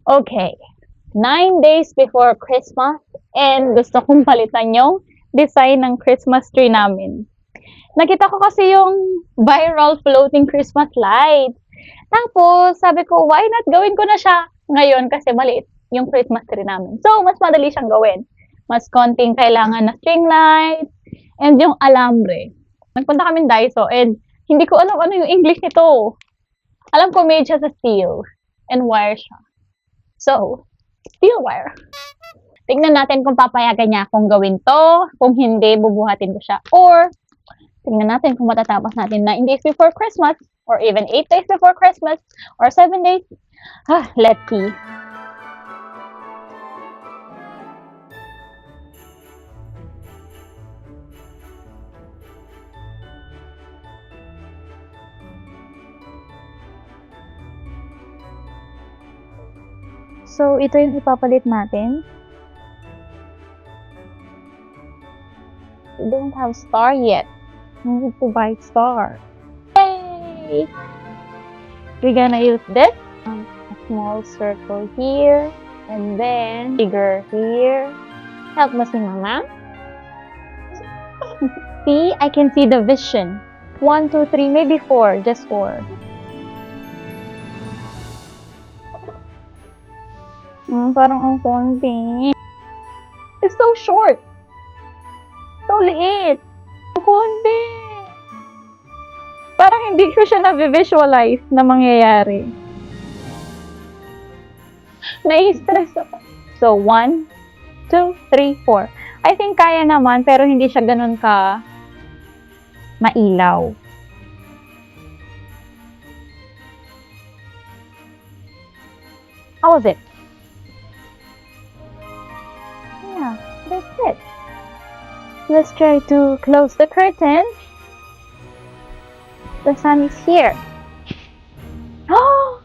Okay, 9 days before Christmas and gusto kong palitan yung design ng Christmas tree namin. Nakita ko kasi yung viral floating Christmas light. Tapos, sabi ko, why not gawin ko na siya ngayon kasi maliit yung Christmas tree namin. So, mas madali siyang gawin. Mas konting kailangan na string light and yung alambre. Nagpunta kami Daiso and hindi ko alam ano yung English nito. Alam ko made siya sa steel and wire siya. So, steel wire. Tignan natin kung papayagan niya akong gawin to. Kung hindi, bubuhatin ko siya. Or, tignan natin kung matatapos natin 9 days before Christmas or even 8 days before Christmas or 7 days. Let's see. So, ito yung ipapalit natin. We don't have star yet. We need to buy star. Yay! We're gonna use this. A small circle here. And then, bigger here. Help mo si Mama. See? I can see the vision. 1, 2, 3, maybe 4. Just 4. Parang ang konti. It's so short. So liit. Ang konti. Parang hindi ko siya na-visualize na mangyayari. Nai-stress ako. So, 1, 2, 3, 4. I think kaya naman, pero hindi siya ganun ka mailaw. How was it? Yeah, that's it. Let's try to close the curtain. The sun is here. Oh!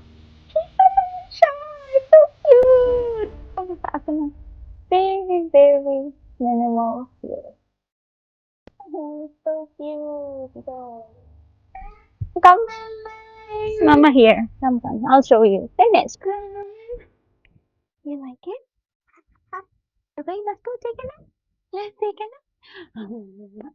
Kita naman siya! It's so cute! Ang taas na. Very, very minimal here. Oh, so cute. So, come. Mama here. Come. I'll show you. Finish. You like it? Okay, let's go take a nap. Let's take a nap.